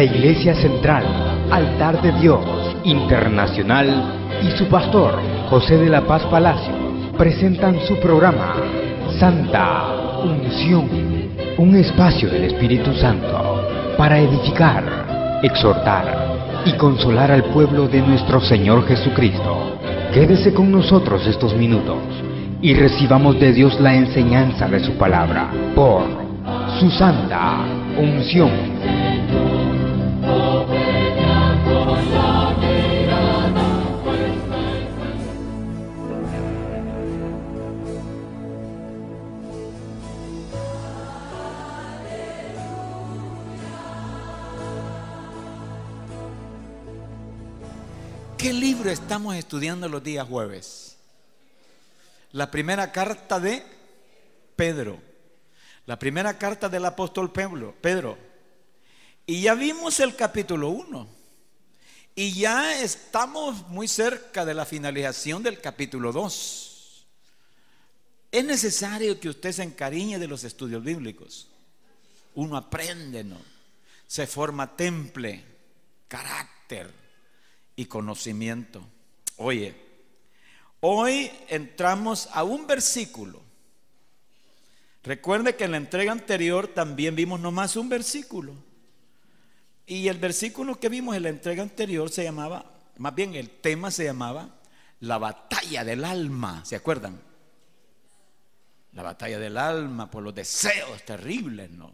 Iglesia Central, Altar de Dios Internacional y su pastor, José de la Paz Palacio, presentan su programa Santa Unción, un espacio del Espíritu Santo para edificar, exhortar y consolar al pueblo de nuestro Señor Jesucristo. Quédese con nosotros estos minutos y recibamos de Dios la enseñanza de su palabra por su Santa Unción. ¿Qué libro estamos estudiando los días jueves? La primera carta de Pedro. La primera carta del apóstol Pedro. Y ya vimos el capítulo 1. Y ya estamos muy cerca de la finalización del capítulo 2. Es necesario que usted se encariñe de los estudios bíblicos. Uno aprende, ¿no? Se forma temple, carácter y conocimiento. Oye, hoy entramos a un versículo. Recuerde que en la entrega anterior también vimos nomás un versículo. Y el versículo que vimos en la entrega anterior se llamaba, más bien el tema se llamaba la batalla del alma. ¿Se acuerdan? La batalla del alma por los deseos terribles, ¿no?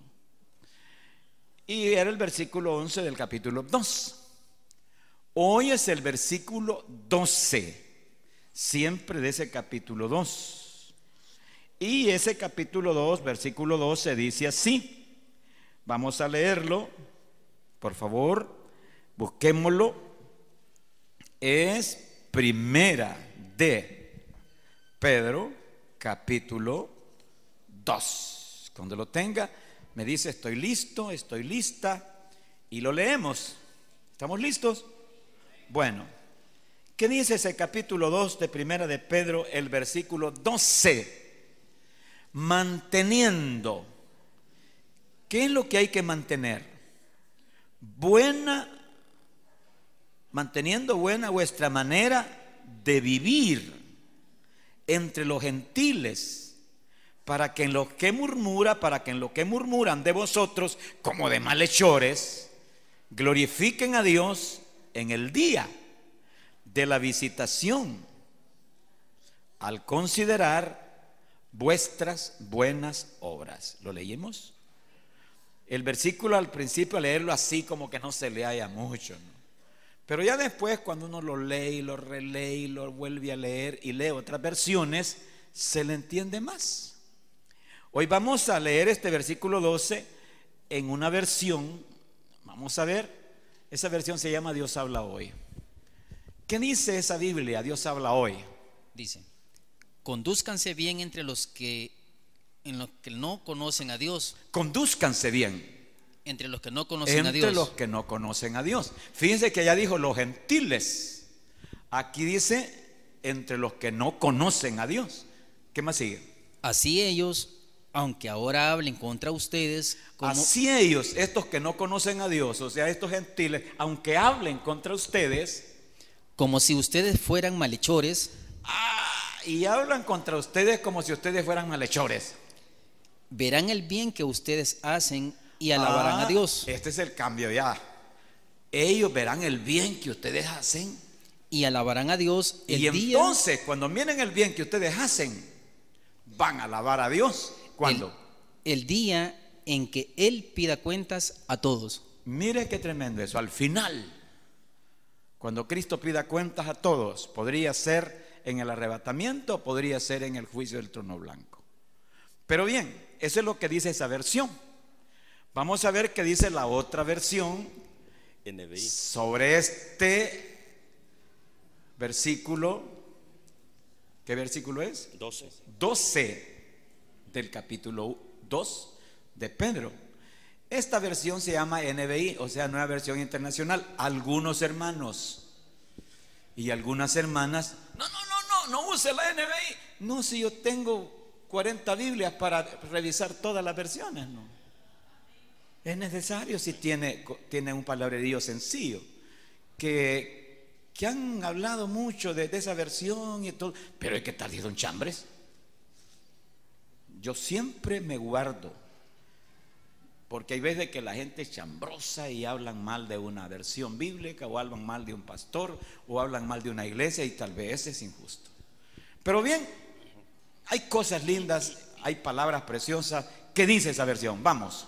Y era el versículo 11 del capítulo 2. Hoy es el versículo 12, siempre de ese capítulo 2. Y ese capítulo 2, versículo 12 dice así. Vamos a leerlo, por favor, busquémoslo. Es primera de Pedro, capítulo 2. Cuando lo tenga, me dice estoy listo, estoy lista, y lo leemos. ¿Estamos listos? Bueno, ¿qué dice ese capítulo 2 de primera de Pedro, el versículo 12? Manteniendo. ¿Qué es lo que hay que mantener? Manteniendo buena vuestra manera de vivir entre los gentiles, para que en lo que murmuran de vosotros como de malhechores, glorifiquen a Dios en el día de la visitación, al considerar vuestras buenas obras. ¿Lo leímos? El versículo al principio, al leerlo así, como que no se le halla mucho, ¿no? Pero ya después, cuando uno lo lee y lo relee y lo vuelve a leer y lee otras versiones, se le entiende más. Hoy vamos a leer este versículo 12 en una versión. Vamos a ver. Esa versión se llama Dios habla hoy. ¿Qué dice esa Biblia? Dios habla hoy. Dice: condúzcanse bien entre los que no conocen a Dios. Condúzcanse bien entre los que no conocen a Dios. Entre los que no conocen a Dios. Fíjense que allá dijo los gentiles. Aquí dice entre los que no conocen a Dios. ¿Qué más sigue? Así ellos, aunque ahora hablen contra ustedes, así ellos, estos que no conocen a Dios, o sea, estos gentiles, aunque hablen contra ustedes, como si ustedes fueran malhechores, y hablan contra ustedes como si ustedes fueran malhechores, verán el bien que ustedes hacen y alabarán a Dios. Este es el cambio ya. Ellos verán el bien que ustedes hacen y alabarán a Dios y entonces cuando miren el bien que ustedes hacen, van a alabar a Dios. ¿Cuándo? El día en que Él pida cuentas a todos. Mire qué tremendo eso. Al final, cuando Cristo pida cuentas a todos, podría ser en el arrebatamiento, podría ser en el juicio del trono blanco. Pero bien, eso es lo que dice esa versión. Vamos a ver qué dice la otra versión NBI sobre este versículo. ¿Qué versículo es? 12 del capítulo 2 de Pedro. Esta versión se llama NBI, o sea, Nueva Versión Internacional. Algunos hermanos y algunas hermanas, no use la NBI. No, si yo tengo 40 Biblias para revisar todas las versiones, no. Es necesario si tiene un palabrerío sencillo. Que han hablado mucho de esa versión y todo, pero hay que estar de Don Chambres. Yo siempre me guardo, porque hay veces que la gente es chambrosa y hablan mal de una versión bíblica, o hablan mal de un pastor, o hablan mal de una iglesia, y tal vez es injusto. Pero bien, hay cosas lindas, hay palabras preciosas. ¿Qué dice esa versión? Vamos.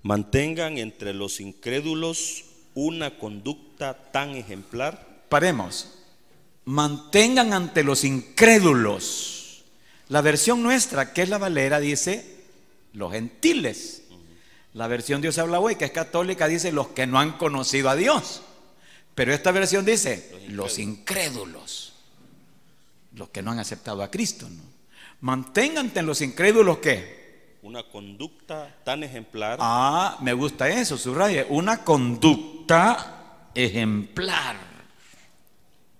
Mantengan entre los incrédulos una conducta tan ejemplar. Paremos. Mantengan ante los incrédulos. La versión nuestra, que es la Valera, dice los gentiles. La versión Dios habla hoy, que es católica, dice los que no han conocido a Dios. Pero esta versión dice los incrédulos, los que no han aceptado a Cristo, ¿no? Mantengan ante los incrédulos, ¿qué? Una conducta tan ejemplar. Ah, me gusta eso, subraye. Una conducta ejemplar.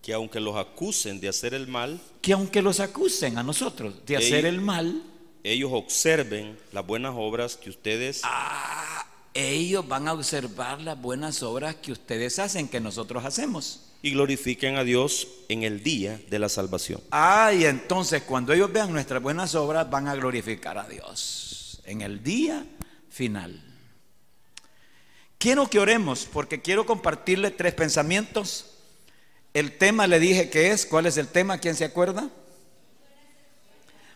Que aunque los acusen de hacer el mal. Que aunque los acusen a nosotros de hacer el mal. Ellos observen las buenas obras que ustedes. Ellos van a observar las buenas obras que ustedes hacen, que nosotros hacemos. Y glorifiquen a Dios en el día de la salvación. Y entonces cuando ellos vean nuestras buenas obras, van a glorificar a Dios en el día final. Quiero que oremos, porque quiero compartirle 3 pensamientos. El tema le dije que es, ¿cuál es el tema? ¿Quién se acuerda?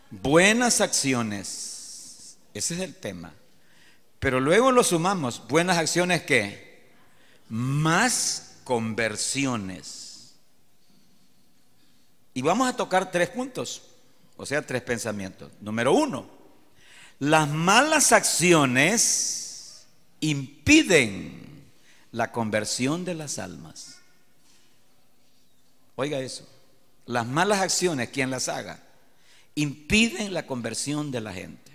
Buenas acciones. Ese es el tema. Pero luego lo sumamos. Buenas acciones, ¿qué? Más conversiones. Y vamos a tocar 3 puntos, o sea, 3 pensamientos. Número 1, las malas acciones impiden la conversión de las almas. Oiga eso. Las malas acciones, quien las haga, impiden la conversión de la gente.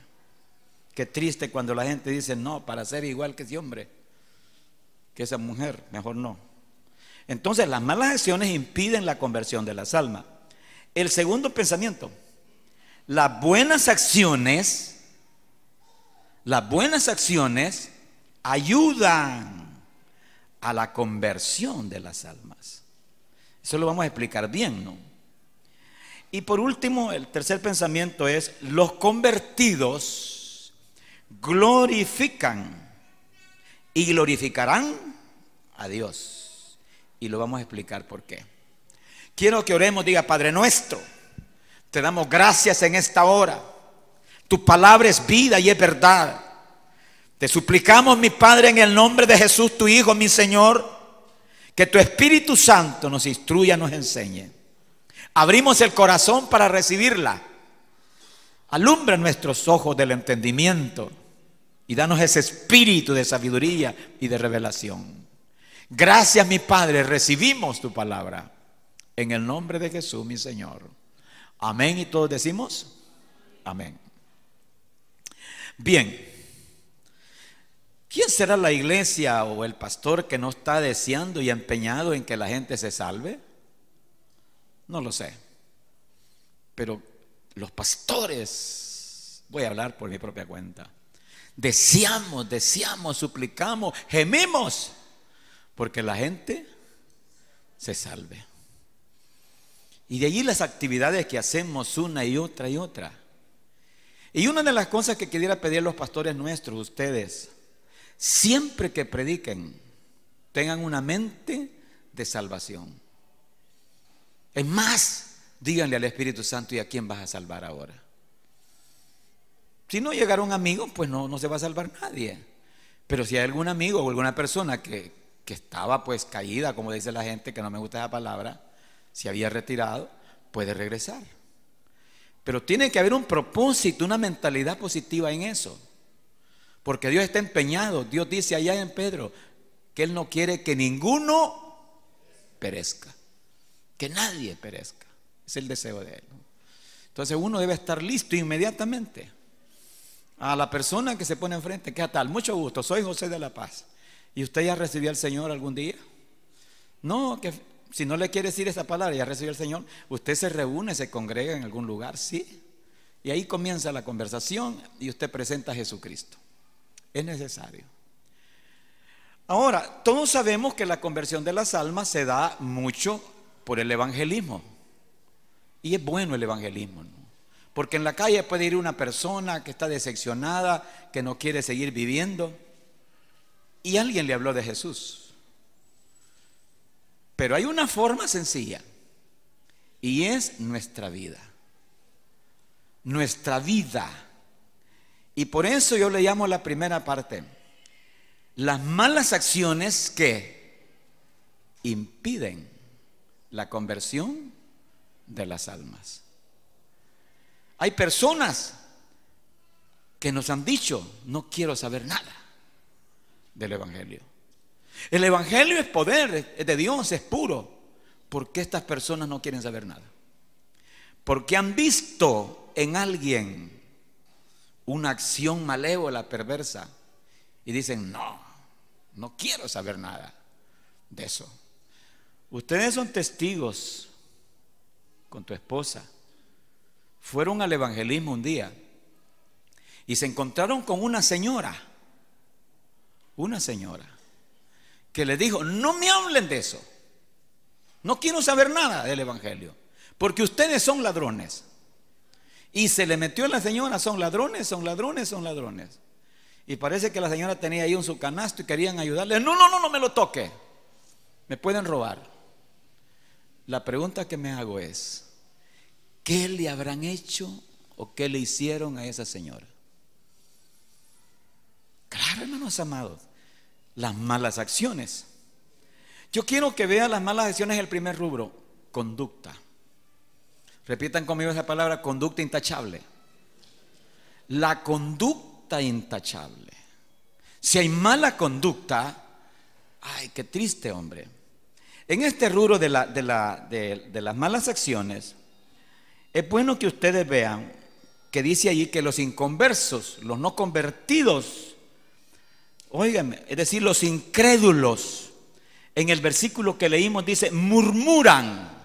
Qué triste cuando la gente dice, no, para ser igual que ese hombre, que esa mujer, mejor no. Entonces las malas acciones impiden la conversión de las almas. El segundo pensamiento, las buenas acciones ayudan a la conversión de las almas. Eso lo vamos a explicar bien, ¿no? Y por último, el tercer pensamiento es, los convertidos glorifican y glorificarán a Dios. Y lo vamos a explicar por qué. Quiero que oremos, diga: Padre nuestro, te damos gracias en esta hora. Tu palabra es vida y es verdad. Te suplicamos, mi Padre, en el nombre de Jesús, tu Hijo, mi Señor, que tu Espíritu Santo nos instruya, nos enseñe. Abrimos el corazón para recibirla. Alumbra nuestros ojos del entendimiento y danos ese espíritu de sabiduría y de revelación. Gracias, mi Padre, recibimos tu palabra en el nombre de Jesús, mi Señor. Amén. Y todos decimos amén. Bien, ¿quién será la iglesia o el pastor que no está deseando y empeñado en que la gente se salve? No lo sé. Pero los pastores, voy a hablar por mi propia cuenta, deseamos, suplicamos, gemimos porque la gente se salve. Y de allí las actividades que hacemos una y otra y otra. Y una de las cosas que quisiera pedir a los pastores nuestros, ustedes, siempre que prediquen, tengan una mente de salvación. Es más, díganle al Espíritu Santo: ¿y a quién vas a salvar ahora? Si no llegara un amigo, pues no se va a salvar nadie. Pero si hay algún amigo o alguna persona que estaba pues caída, como dice la gente, que no me gusta esa palabra, se había retirado, puede regresar. Pero tiene que haber un propósito, una mentalidad positiva en eso. Porque Dios está empeñado. Dios dice allá en Pedro que Él no quiere que ninguno perezca, que nadie perezca. Es el deseo de Él. Entonces uno debe estar listo inmediatamente. A la persona que se pone enfrente: ¿qué tal? Mucho gusto, soy José de la Paz. ¿Y usted ya recibió al Señor algún día? No, que si no le quiere decir esa palabra, ya recibió al Señor. Usted se reúne, se congrega en algún lugar, sí. Y ahí comienza la conversación y usted presenta a Jesucristo. Es necesario. Ahora, todos sabemos que la conversión de las almas se da mucho por el evangelismo. Y es bueno el evangelismo, ¿no? Porque en la calle puede ir una persona que está decepcionada, que no quiere seguir viviendo, y alguien le habló de Jesús. Pero hay una forma sencilla, y es nuestra vida. Nuestra vida. Y por eso yo le llamo la primera parte, las malas acciones que impiden la conversión de las almas. Hay personas que nos han dicho: no quiero saber nada del evangelio. El evangelio es poder, es de Dios, es puro. ¿Por qué estas personas no quieren saber nada? Porque han visto en alguien una acción malévola, perversa, y dicen: no quiero saber nada de eso. Ustedes son testigos con tu esposa. Fueron al evangelismo un día y se encontraron con una señora que le dijo: no me hablen de eso, no quiero saber nada del evangelio, porque ustedes son ladrones. Y se le metió a la señora: son ladrones, son ladrones, son ladrones. Y parece que la señora tenía ahí un su canasto y querían ayudarle. No me lo toque, me pueden robar. La pregunta que me hago es: ¿qué le habrán hecho o qué le hicieron a esa señora? Claro, hermanos amados, las malas acciones. Yo quiero que vean las malas acciones en el primer rubro: conducta. Repitan conmigo esa palabra: conducta intachable. La conducta intachable. Si hay mala conducta, ay, qué triste, hombre. En este rubro de las malas acciones, es bueno que ustedes vean que dice allí que los inconversos, los no convertidos, óigame, es decir, los incrédulos, en el versículo que leímos dice: murmuran.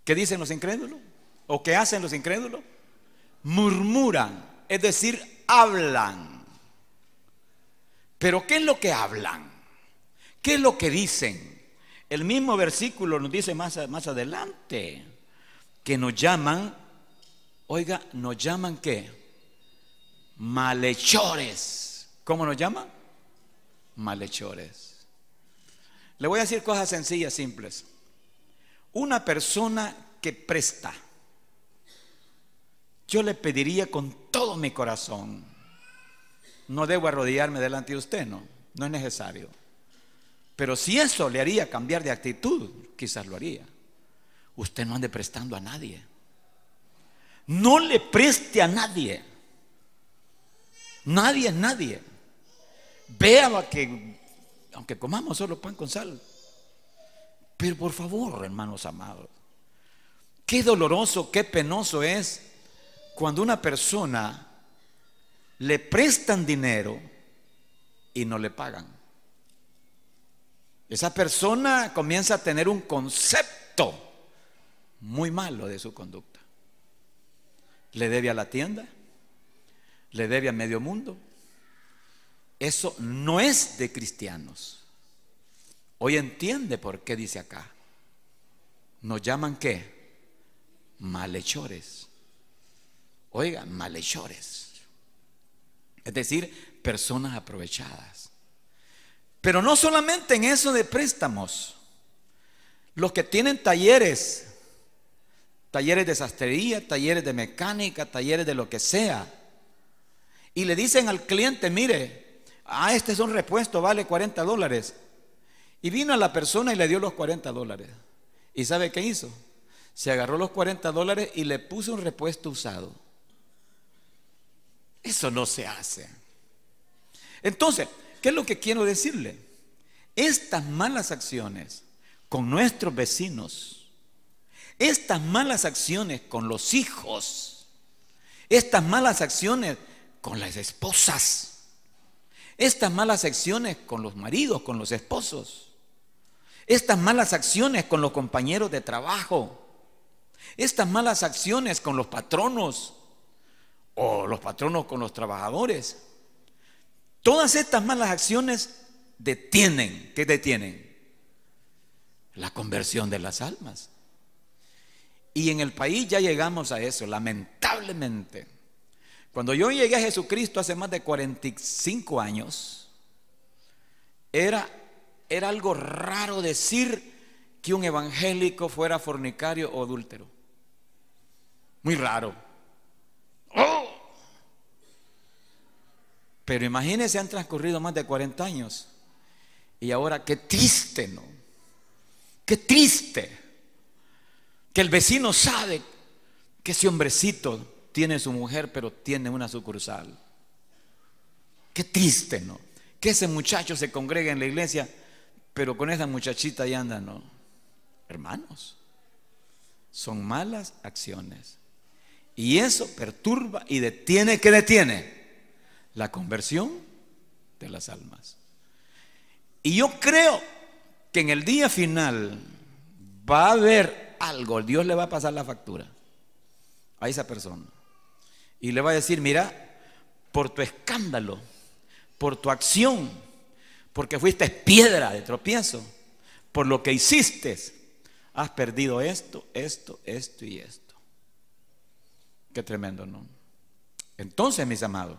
¿Qué dicen los incrédulos? ¿O qué hacen los incrédulos? Murmuran, es decir, hablan. ¿Pero qué es lo que hablan? ¿Qué es lo que dicen? El mismo versículo nos dice más adelante que nos llaman, oiga, nos llaman ¿qué? Malhechores. ¿Cómo nos llaman? Malhechores. Le voy a decir cosas sencillas, simples. Una persona que presta, yo le pediría con todo mi corazón: no debo arrodillarme delante de usted, no es necesario. Pero si eso le haría cambiar de actitud, quizás lo haría. Usted no ande prestando a nadie. No le preste a nadie. Nadie es nadie. Vea que, aunque comamos solo pan con sal, pero por favor, hermanos amados, qué doloroso, qué penoso es cuando una persona le prestan dinero y no le pagan. Esa persona comienza a tener un concepto muy malo de su conducta. Le debe a la tienda, le debe a medio mundo. Eso no es de cristianos. Hoy entiende por qué dice acá. Nos llaman ¿qué? Malhechores. Oiga, malhechores. Es decir, personas aprovechadas. Pero no solamente en eso de préstamos. Los que tienen talleres de sastrería, talleres de mecánica, talleres de lo que sea, y le dicen al cliente: mire, este es un repuesto, vale $40. Y vino a la persona y le dio los $40. ¿Y sabe qué hizo? Se agarró los $40 y le puso un repuesto usado. Eso no se hace. Entonces, ¿qué es lo que quiero decirle? Estas malas acciones con nuestros vecinos, estas malas acciones con los hijos, estas malas acciones con las esposas, estas malas acciones con los maridos, con los esposos, estas malas acciones con los compañeros de trabajo, estas malas acciones con los patronos o los patronos con los trabajadores, Todas estas malas acciones detienen. ¿Qué detienen? La conversión de las almas. Y en el país ya llegamos a eso, lamentablemente. Cuando yo llegué a Jesucristo hace más de 45 años, era algo raro decir que un evangélico fuera fornicario o adúltero. Muy raro. ¡Oh! Pero imagínense, han transcurrido más de 40 años. Y ahora qué triste, ¿no? Qué triste que el vecino sabe que ese hombrecito tiene su mujer, pero tiene una sucursal. Qué triste, ¿no? Que ese muchacho se congrega en la iglesia, pero con esa muchachita ahí anda, ¿no? Hermanos, son malas acciones. Y eso perturba y detiene, ¿qué detiene? La conversión de las almas. Y yo creo que en el día final va a haber algo, Dios le va a pasar la factura a esa persona y le va a decir: mira, por tu escándalo, por tu acción, porque fuiste piedra de tropiezo, por lo que hiciste, has perdido esto, esto, esto y esto. Qué tremendo, ¿no? Entonces, mis amados,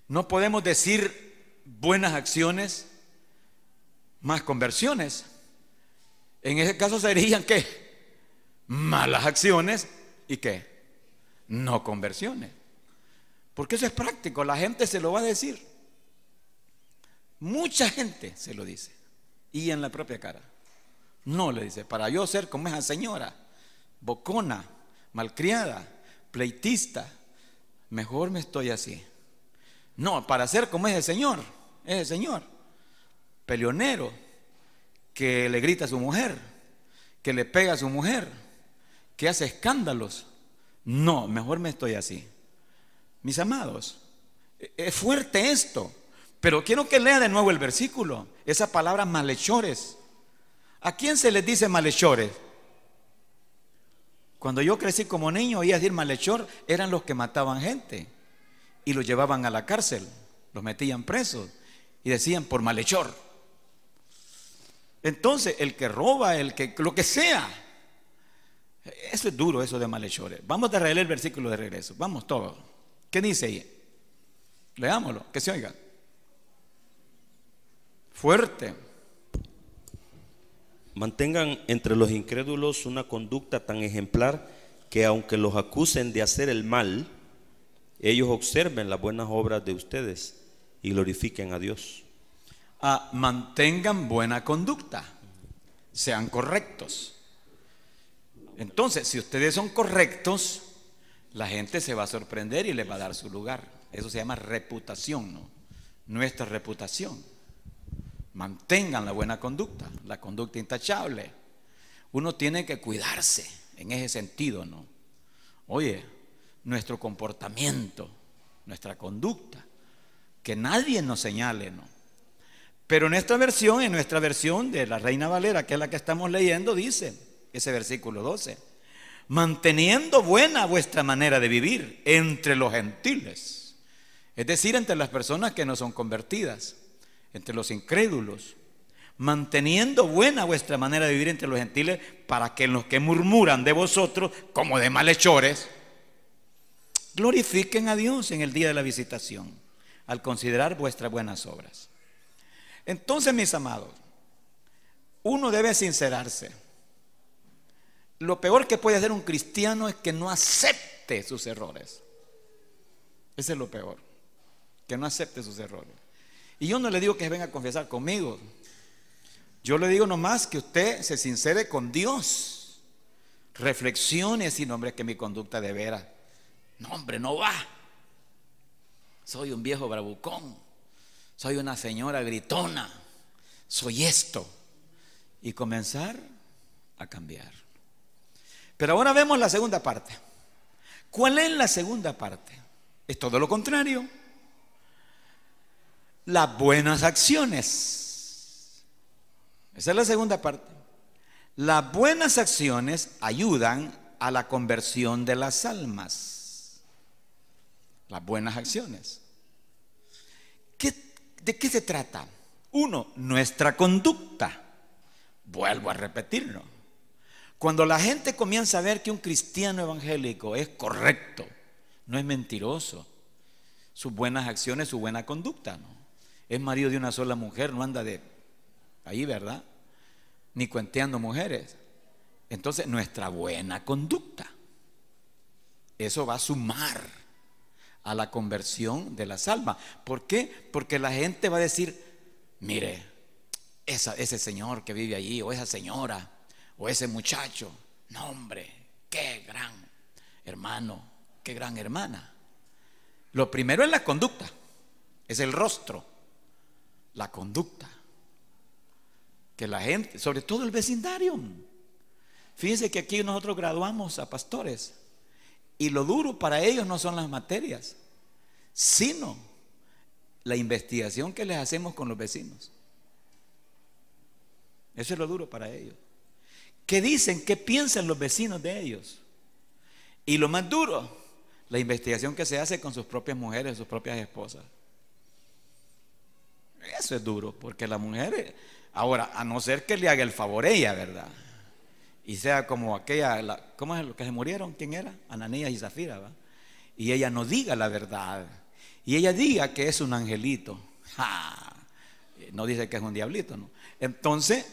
no podemos decir buenas acciones más conversiones. En ese caso serían ¿qué? Malas acciones y ¿qué? No conversiones. Porque eso es práctico, la gente se lo va a decir. Mucha gente se lo dice. Y en la propia cara. No le dice: para yo ser como esa señora, bocona, malcriada, pleitista, mejor me estoy así. No, para ser como ese señor, peleonero, que le grita a su mujer, que le pega a su mujer, que hace escándalos. No, mejor me estoy así. Mis amados, es fuerte esto, pero quiero que lea de nuevo el versículo. Esa palabra malhechores. ¿A quién se les dice malhechores? Cuando yo crecí como niño, oía decir malhechor, eran los que mataban gente y los llevaban a la cárcel, los metían presos y decían por malhechor. Entonces, el que roba, el que lo que sea, eso es duro, eso de malhechores. Vamos a leer el versículo de regreso, vamos todos. ¿Qué dice ahí? Leámoslo, que se oiga. Fuerte. Mantengan entre los incrédulos una conducta tan ejemplar que aunque los acusen de hacer el mal, ellos observen las buenas obras de ustedes y glorifiquen a Dios. Mantengan buena conducta, sean correctos. Entonces, si ustedes son correctos, la gente se va a sorprender y les va a dar su lugar. Eso se llama reputación, ¿no? Nuestra reputación. Mantengan la buena conducta, la conducta intachable. Uno tiene que cuidarse en ese sentido, ¿no? Oye, nuestro comportamiento, nuestra conducta, que nadie nos señale, ¿no? Pero en nuestra versión de la Reina Valera, que es la que estamos leyendo, dice ese versículo 12: manteniendo buena vuestra manera de vivir entre los gentiles, es decir, entre las personas que no son convertidas, entre los incrédulos, manteniendo buena vuestra manera de vivir entre los gentiles, para que los que murmuran de vosotros como de malhechores glorifiquen a Dios en el día de la visitación, al considerar vuestras buenas obras. Entonces, mis amados, uno debe sincerarse. Lo peor que puede hacer un cristiano es que no acepte sus errores. Ese es lo peor, que no acepte sus errores. Y yo no le digo que venga a confesar conmigo. Yo le digo nomás que usted se sincere con Dios. Reflexione si no, hombre, que mi conducta de veras, no, hombre, no va. Soy un viejo bravucón. Soy una señora gritona. Soy esto. Y comenzar a cambiar. Pero ahora vemos la segunda parte. ¿Cuál es la segunda parte? Es todo lo contrario. Las buenas acciones. Esa es la segunda parte. Las buenas acciones ayudan a la conversión de las almas. Las buenas acciones. ¿De qué se trata? Uno, nuestra conducta. Vuelvo a repetirlo. Cuando la gente comienza a ver que un cristiano evangélico es correcto, no es mentiroso, sus buenas acciones, su buena conducta, ¿no? Es marido de una sola mujer, no anda de ahí, ¿verdad? Ni cuenteando mujeres. Entonces, nuestra buena conducta, eso va a sumar a la conversión de las almas. ¿Por qué? Porque la gente va a decir, mire, ese señor que vive allí, o esa señora, o ese muchacho, no hombre, qué gran hermano, qué gran hermana. Lo primero es la conducta, es el rostro, la conducta. Que la gente, sobre todo el vecindario. Fíjense que aquí nosotros graduamos a pastores y lo duro para ellos no son las materias, sino la investigación que les hacemos con los vecinos. Eso es lo duro para ellos. ¿Qué dicen? ¿Qué piensan los vecinos de ellos? Y lo más duro, la investigación que se hace con sus propias mujeres, sus propias esposas. Eso es duro, porque la mujer, ahora, a no ser que le haga el favor ella, ¿verdad? Y sea como aquella, ¿cómo es lo que se murieron? ¿Quién era? Ananías y Zafira, ¿va? Y ella no diga la verdad, y ella diga que es un angelito. ¡Ja! No dice que es un diablito, ¿no? Entonces,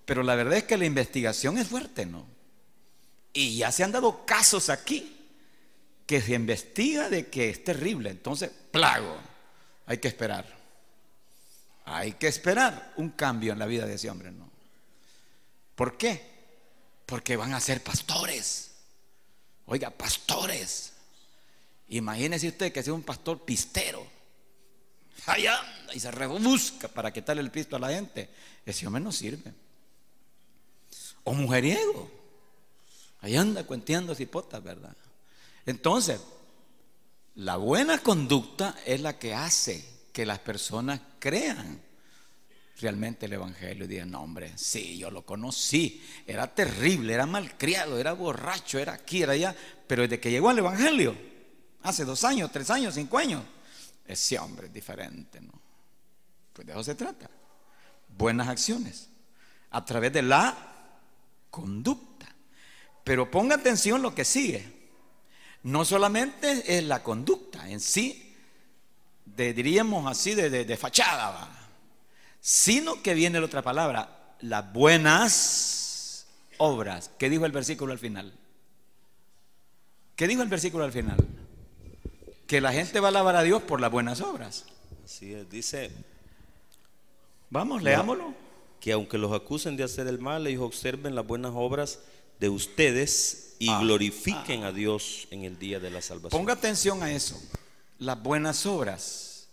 pero la verdad es que la investigación es fuerte, ¿no? Y ya se han dado casos aquí que se investiga de que es terrible. Entonces, plago, hay que esperar. Hay que esperar un cambio en la vida de ese hombre, ¿no? ¿Por qué? Porque van a ser pastores. Oiga, pastores. Imagínese usted que sea un pastor pistero. Allá anda y se rebusca para quitarle el pisto a la gente. Ese hombre no sirve. O mujeriego. Ahí anda cuenteando cipotas, ¿verdad? Entonces, la buena conducta es la que hace que las personas crean realmente el evangelio y digan, no hombre, sí, yo lo conocí, era terrible, era malcriado, era borracho, era aquí, era allá, pero desde que llegó al evangelio, hace 2 años, 3 años, 5 años, ese hombre es diferente, ¿no? Pues de eso se trata. Buenas acciones a través de la conducta. Pero ponga atención lo que sigue. No solamente es la conducta en sí, diríamos así de fachada, ¿va? Sino que viene la otra palabra, las buenas obras. ¿Qué dijo el versículo al final? ¿Qué dijo el versículo al final? Que la gente va a alabar a Dios por las buenas obras. Así es, dice. Vamos, leámoslo. Que aunque los acusen de hacer el mal, ellos observen las buenas obras de ustedes y glorifiquen a Dios en el día de la salvación. Ponga atención a eso, las buenas obras.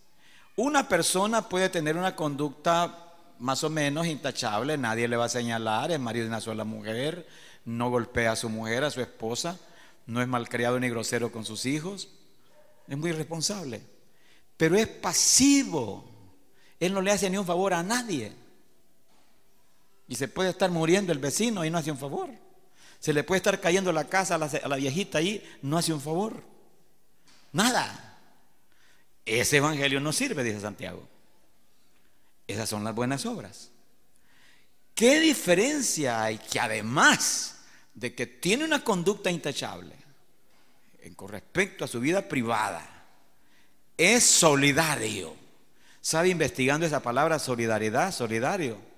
Una persona puede tener una conducta más o menos intachable, nadie le va a señalar, es marido de una sola mujer, no golpea a su mujer, a su esposa, no es malcriado ni grosero con sus hijos, es muy responsable, pero es pasivo, él no le hace ni un favor a nadie. Y se puede estar muriendo el vecino y no hace un favor. Se le puede estar cayendo la casa a la viejita ahí, no hace un favor. Nada. Ese evangelio no sirve, dice Santiago. Esas son las buenas obras. ¿Qué diferencia hay? Que además de que tiene una conducta intachable con respecto a su vida privada, es solidario. ¿Sabe? Investigando esa palabra solidaridad, solidario.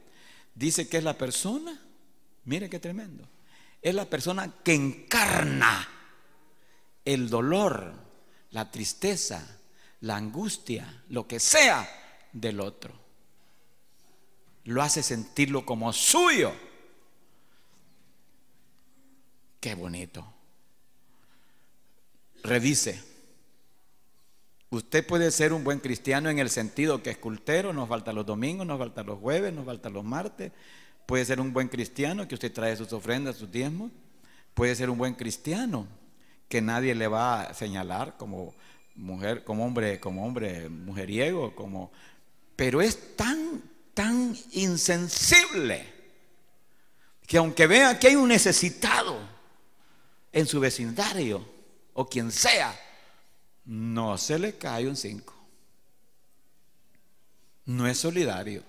Dice que es la persona, mire qué tremendo, es la persona que encarna el dolor, la tristeza, la angustia, lo que sea del otro. Lo hace sentirlo como suyo. Qué bonito. Revise. Usted puede ser un buen cristiano en el sentido que es cultero, nos falta los domingos, nos falta los jueves, nos falta los martes. Puede ser un buen cristiano que usted trae sus ofrendas, sus diezmos. Puede ser un buen cristiano que nadie le va a señalar como mujer, como hombre mujeriego, pero es tan insensible que aunque vea que hay un necesitado en su vecindario o quien sea, no se le cae un 5. no es solidario,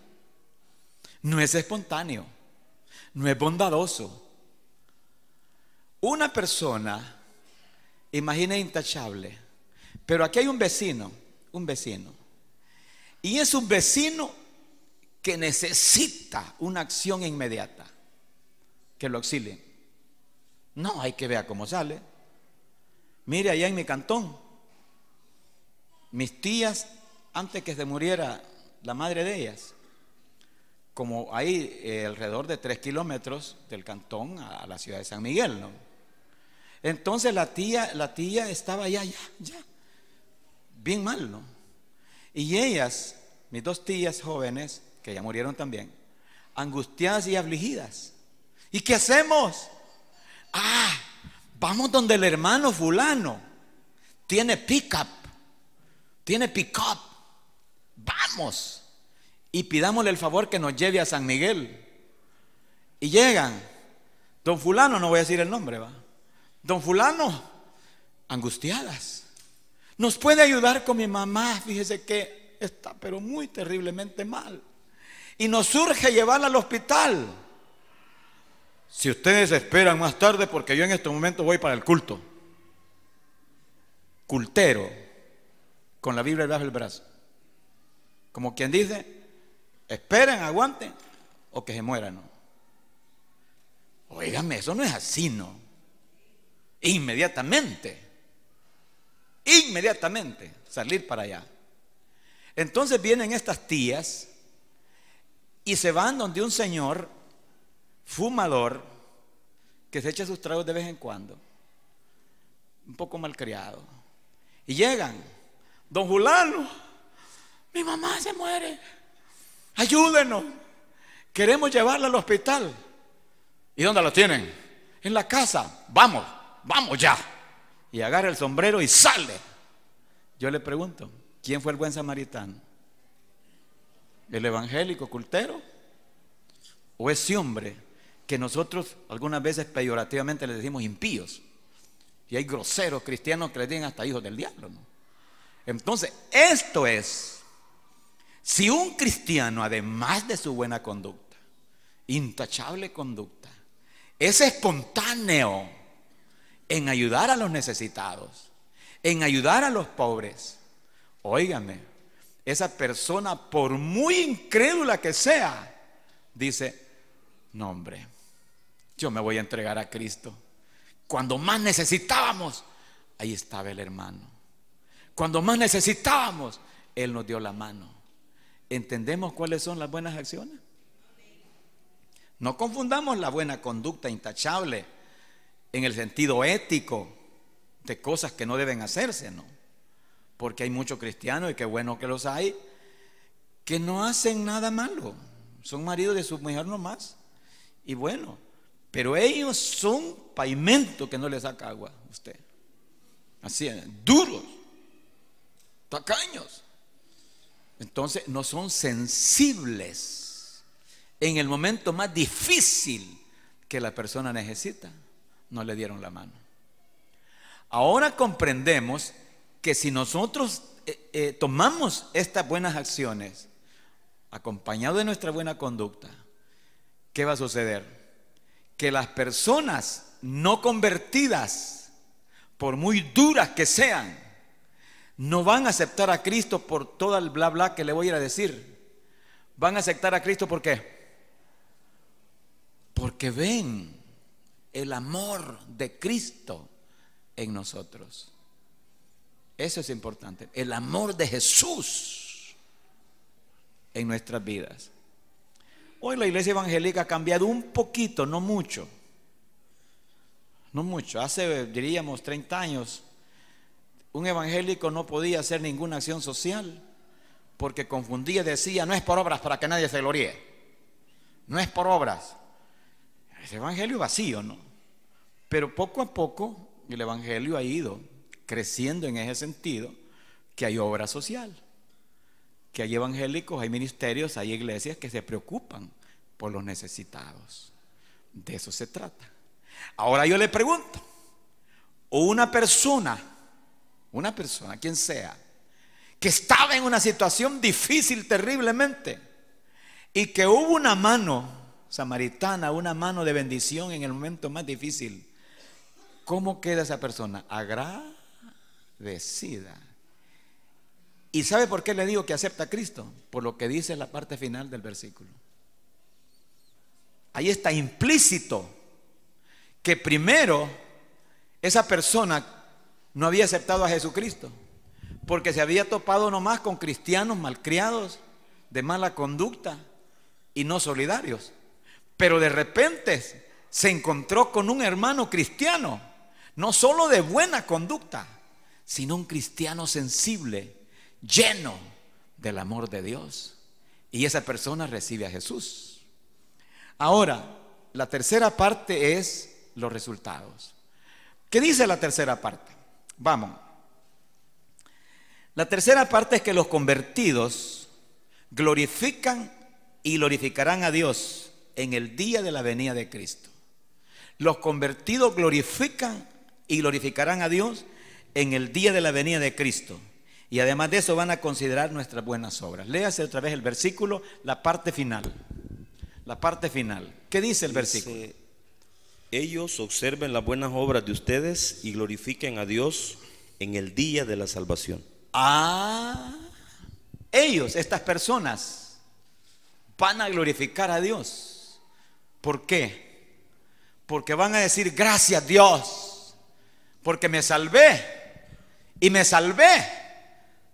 no es espontáneo, no es bondadoso. Una persona, imagina, intachable, pero aquí hay un vecino, y es un vecino que necesita una acción inmediata, que lo auxilien. No, hay que ver cómo sale. Mire, allá en mi cantón, mis tías, antes que se muriera la madre de ellas, como hay alrededor de 3 kilómetros del cantón a la ciudad de San Miguel, ¿no? Entonces la tía estaba ya, bien mal, ¿no? Y ellas, mis 2 tías jóvenes, que ya murieron también, angustiadas y afligidas. ¿Y qué hacemos? Vamos donde el hermano fulano tiene pick-up, vamos y pidámosle el favor que nos lleve a San Miguel. Y llegan, don fulano, no voy a decir el nombre, va, don fulano, angustiadas, nos puede ayudar con mi mamá, fíjese que está pero muy terriblemente mal y nos urge llevarla al hospital. Si ustedes esperan más tarde, porque yo en este momento voy para el culto. Cultero, con la Biblia bajo el brazo. Como quien dice, esperen, aguanten, o que se mueran, ¿no? Óigame, eso no es así, ¿no? Inmediatamente salir para allá. Entonces vienen estas tías y se van donde un señor fumador que se echa sus tragos de vez en cuando, un poco malcriado, y llegan, don fulano, mi mamá se muere, ayúdenos, queremos llevarla al hospital. ¿Y dónde la tienen? En la casa. Vamos ya. Y agarra el sombrero y sale. Yo le pregunto, ¿quién fue el buen samaritano? ¿El evangélico cultero? ¿O ese hombre que nosotros algunas veces peyorativamente le decimos impíos? Y hay groseros cristianos que le dicen hasta hijos del diablo, ¿no? Entonces, esto es, si un cristiano, además de su buena conducta, intachable conducta, es espontáneo en ayudar a los necesitados, en ayudar a los pobres, óigame, esa persona, por muy incrédula que sea, dice, no, hombre, yo me voy a entregar a Cristo. Cuando más necesitábamos, ahí estaba el hermano. Cuando más necesitábamos, Él nos dio la mano. ¿Entendemos cuáles son las buenas acciones? No confundamos la buena conducta intachable en el sentido ético de cosas que no deben hacerse, ¿no? Porque hay muchos cristianos, y qué bueno que los hay, que no hacen nada malo. Son maridos de su mujer nomás. Y bueno, pero ellos son pavimento que no le saca agua a usted. Así es, duros, tacaños. Entonces no son sensibles en el momento más difícil que la persona necesita. No le dieron la mano. Ahora comprendemos que si nosotros tomamos estas buenas acciones acompañado de nuestra buena conducta, ¿qué va a suceder? Que las personas no convertidas, por muy duras que sean, no van a aceptar a Cristo por todo el bla bla que le voy a ir a decir. Van a aceptar a Cristo, ¿por qué? Porque ven el amor de Cristo en nosotros. Eso es importante, el amor de Jesús en nuestras vidas. Hoy la iglesia evangélica ha cambiado un poquito, no mucho. Hace, diríamos, 30 años, un evangélico no podía hacer ninguna acción social porque confundía, decía, no es por obras para que nadie se gloríe. No es por obras. Ese evangelio vacío, ¿no? Pero poco a poco el evangelio ha ido creciendo en ese sentido, que hay obra social, que hay evangélicos, hay ministerios, hay iglesias que se preocupan por los necesitados. De eso se trata. Ahora yo le pregunto, una persona, quien sea, que estaba en una situación difícil terriblemente y que hubo una mano samaritana, una mano de bendición en el momento más difícil, ¿cómo queda esa persona? Agradecida. ¿Y sabe por qué le digo que acepta a Cristo? Por lo que dice la parte final del versículo. Ahí está implícito que primero esa persona no había aceptado a Jesucristo, porque se había topado nomás con cristianos malcriados, de mala conducta y no solidarios. Pero de repente se encontró con un hermano cristiano, no solo de buena conducta, sino un cristiano sensible, lleno del amor de Dios. Y esa persona recibe a Jesús. Ahora, la tercera parte es los resultados. ¿Qué dice la tercera parte? Vamos. La tercera parte es que los convertidos glorifican y glorificarán a Dios en el día de la venida de Cristo. Los convertidos glorifican y glorificarán a Dios en el día de la venida de Cristo. Y además de eso van a considerar nuestras buenas obras. Léase otra vez el versículo, la parte final. La parte final. ¿Qué dice el versículo? Ellos observen las buenas obras de ustedes y glorifiquen a Dios en el día de la salvación. Ellos, estas personas, van a glorificar a Dios. ¿Por qué? Porque van a decir gracias Dios, porque me salvé. Y me salvé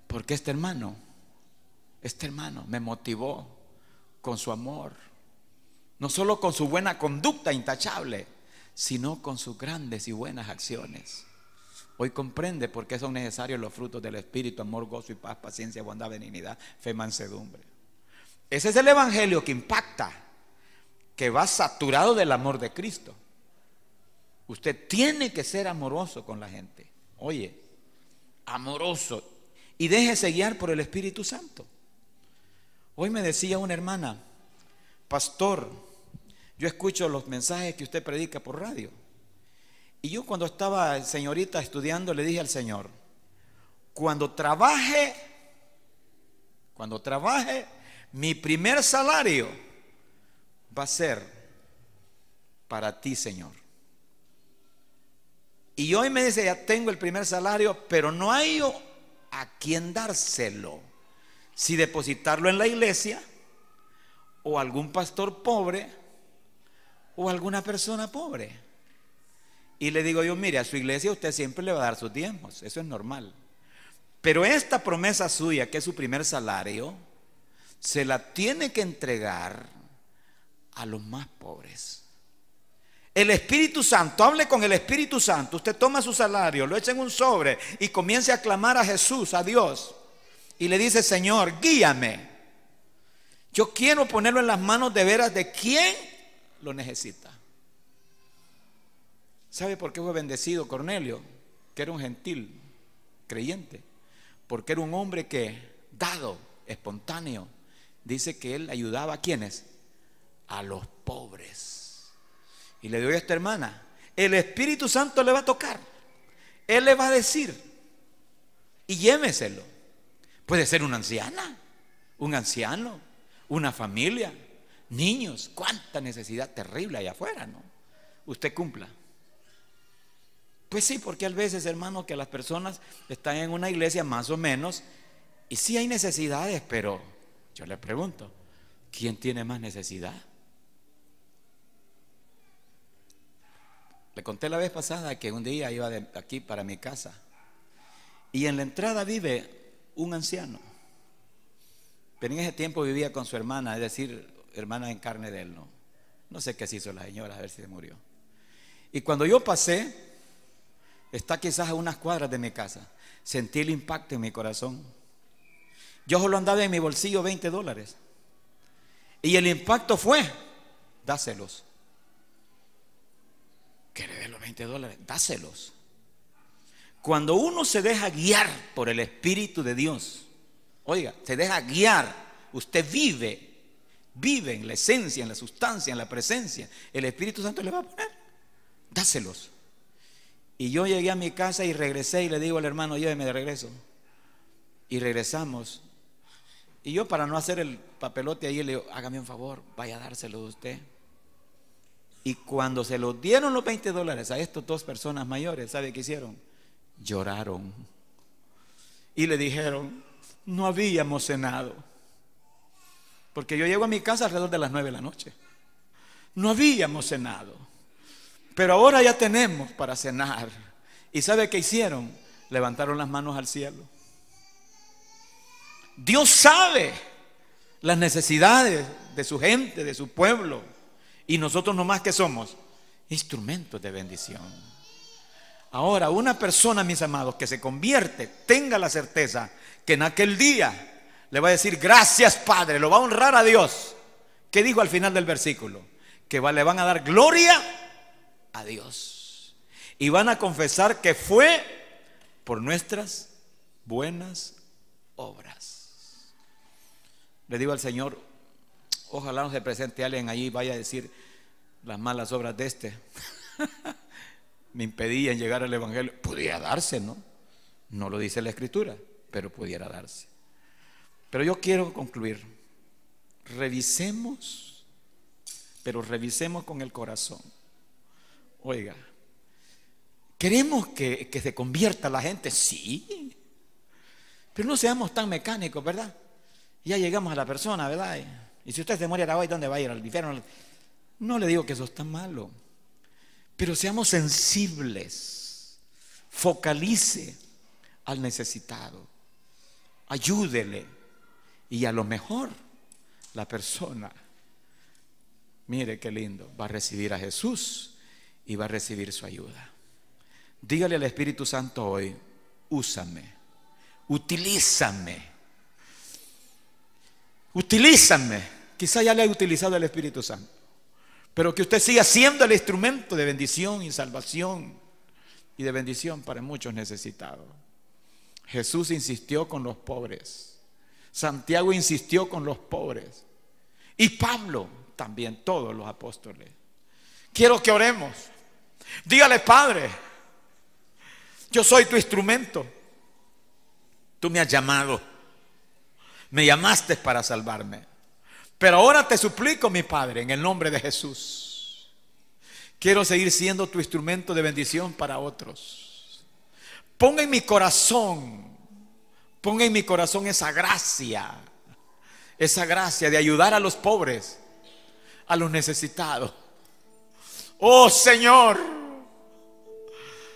porque este hermano me motivó con su amor, no solo con su buena conducta intachable, sino con sus grandes y buenas acciones. Hoy comprende por qué son necesarios los frutos del Espíritu: amor, gozo y paz, paciencia, bondad, benignidad, fe, mansedumbre. Ese es el evangelio que impacta, que va saturado del amor de Cristo. Usted tiene que ser amoroso con la gente. Oye, amoroso, y déjese guiar por el Espíritu Santo. Hoy me decía una hermana: pastor, yo escucho los mensajes que usted predica por radio. Y yo, cuando estaba, señorita, estudiando, le dije al Señor: cuando trabaje, mi primer salario va a ser para ti, Señor. Y hoy me dice: ya tengo el primer salario, pero no hay a quién dárselo. Si depositarlo en la iglesia, o algún pastor pobre, o alguna persona pobre. Y le digo yo: mire, a su iglesia usted siempre le va a dar sus diezmos, eso es normal. Pero esta promesa suya, que es su primer salario, se la tiene que entregar a los más pobres. El Espíritu Santo, hable con el Espíritu Santo. Usted toma su salario, lo echa en un sobre y comience a clamar a Jesús, a Dios, y le dice: Señor, guíame. Yo quiero ponerlo en las manos de veras de quien lo necesita. ¿Sabe por qué fue bendecido Cornelio? Que era un gentil creyente, porque era un hombre que, dado, espontáneo. Dice que él ayudaba a ¿quiénes? A los pobres. Y le digo a esta hermana: el Espíritu Santo le va a tocar, él le va a decir, y lléveselo. Puede ser una anciana, un anciano, una familia, niños. Cuánta necesidad terrible allá afuera, ¿no? Usted cumpla. Pues sí, porque a veces, hermano, que las personas están en una iglesia más o menos, y sí hay necesidades, pero yo le pregunto: ¿quién tiene más necesidad? Le conté la vez pasada que un día iba de aquí para mi casa, y en la entrada vive un anciano, pero en ese tiempo vivía con su hermana, es decir, hermana en carne de él. No sé qué se hizo la señora, a ver si se murió. Y cuando yo pasé, está quizás a unas cuadras de mi casa, sentí el impacto en mi corazón. Yo solo andaba en mi bolsillo $20, y el impacto fue: dáselos. Que le dé los $20, dáselos. Cuando uno se deja guiar por el Espíritu de Dios, oiga, se deja guiar, usted vive en la esencia, en la sustancia, en la presencia. El Espíritu Santo le va a poner, dáselos. Y yo llegué a mi casa y regresé y le digo al hermano: lléveme de regreso. Y regresamos. Y yo, para no hacer el papelote ahí, le digo, hágame un favor, vaya a dárselo a usted. Y cuando se lo dieron los $20 a estas dos personas mayores, ¿sabe qué hicieron? Lloraron. Y le dijeron, no habíamos cenado. Porque yo llego a mi casa alrededor de las 9 de la noche. No habíamos cenado. Pero ahora ya tenemos para cenar. ¿Y sabe qué hicieron? Levantaron las manos al cielo. Dios sabe las necesidades de su gente, de su pueblo. Y nosotros nomás que somos instrumentos de bendición. Ahora, una persona, mis amados, que se convierte, tenga la certeza que en aquel día le va a decir gracias, Padre, lo va a honrar a Dios. ¿Qué dijo al final del versículo? Que le van a dar gloria a Dios. Y van a confesar que fue por nuestras buenas obras. Le digo al Señor, ojalá no se presente alguien allí y vaya a decir las malas obras de este. Me impedían llegar al evangelio. Pudiera darse, ¿no? No lo dice la escritura, pero pudiera darse. Pero yo quiero concluir. Revisemos, pero revisemos con el corazón. Oiga, ¿queremos que se convierta la gente? Sí. Pero no seamos tan mecánicos, ¿verdad? Ya llegamos a la persona, ¿verdad? Y si usted se muere hoy, ¿dónde va a ir? ¿Al infierno? No le digo que eso está malo, pero seamos sensibles. Focalice al necesitado, ayúdele, y a lo mejor la persona, mire qué lindo, va a recibir a Jesús y va a recibir su ayuda. Dígale al Espíritu Santo hoy, úsame, utilízame. Utilízame. Quizá ya le haya utilizado el Espíritu Santo, pero que usted siga siendo el instrumento de bendición y salvación y de bendición para muchos necesitados. Jesús insistió con los pobres, Santiago insistió con los pobres, y Pablo también, todos los apóstoles. Quiero que oremos. Dígale, Padre, yo soy tu instrumento. Tú me has llamado, me llamaste para salvarme, pero ahora te suplico, mi Padre, en el nombre de Jesús, quiero seguir siendo tu instrumento de bendición para otros. Ponga en mi corazón esa gracia de ayudar a los pobres, a los necesitados. Oh Señor,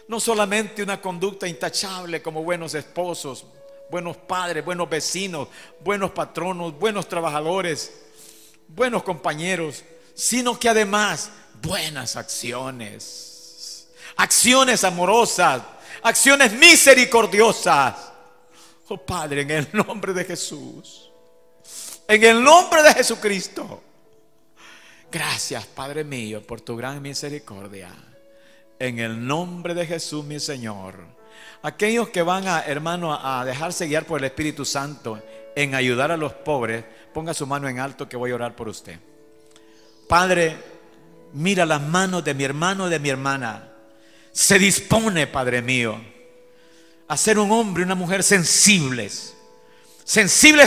no solamente una conducta intachable como buenos esposos, buenos padres, buenos vecinos, buenos patronos, buenos trabajadores, buenos compañeros, sino que además buenas acciones, acciones amorosas, acciones misericordiosas. Oh Padre, en el nombre de Jesús, en el nombre de Jesucristo, gracias, Padre mío, por tu gran misericordia. En el nombre de Jesús, mi Señor. Aquellos que van hermano, a dejarse guiar por el Espíritu Santo en ayudar a los pobres, ponga su mano en alto que voy a orar por usted. Padre, mira las manos de mi hermano y de mi hermana. Se dispone, Padre mío, a ser un hombre y una mujer sensibles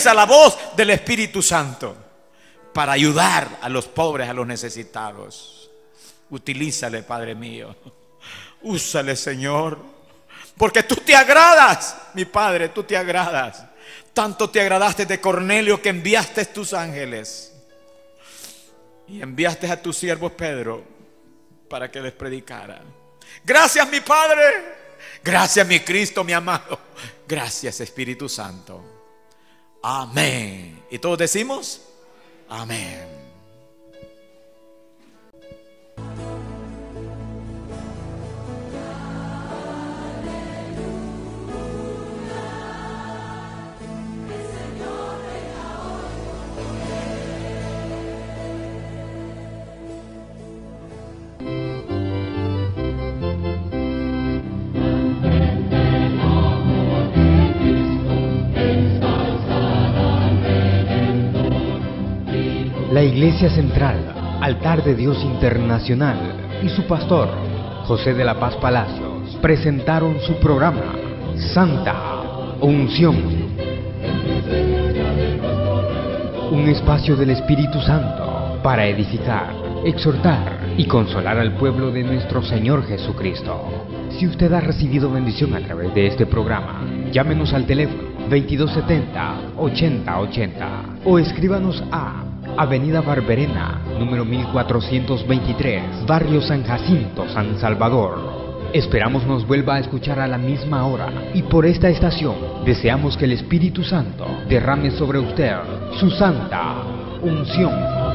a la voz del Espíritu Santo, para ayudar a los pobres, a los necesitados. Utilízale, Padre mío. Úsale, Señor. Porque tú te agradas, mi Padre, tú te agradas. Tanto te agradaste de Cornelio que enviaste tus ángeles y enviaste a tu siervo Pedro para que les predicara. Gracias, mi Padre. Gracias, mi Cristo, mi amado. Gracias, Espíritu Santo. Amén. Y todos decimos amén. La Iglesia Central, Altar de Dios Internacional y su pastor, José de la Paz Palacios, presentaron su programa, Santa Unción. un espacio del Espíritu Santo para edificar, exhortar y consolar al pueblo de nuestro Señor Jesucristo. Si usted ha recibido bendición a través de este programa, llámenos al teléfono 2270-8080 o escríbanos a Avenida Barberena, número 1423, Barrio San Jacinto, San Salvador. Esperamos nos vuelva a escuchar a la misma hora y por esta estación deseamos que el Espíritu Santo derrame sobre usted su santa unción.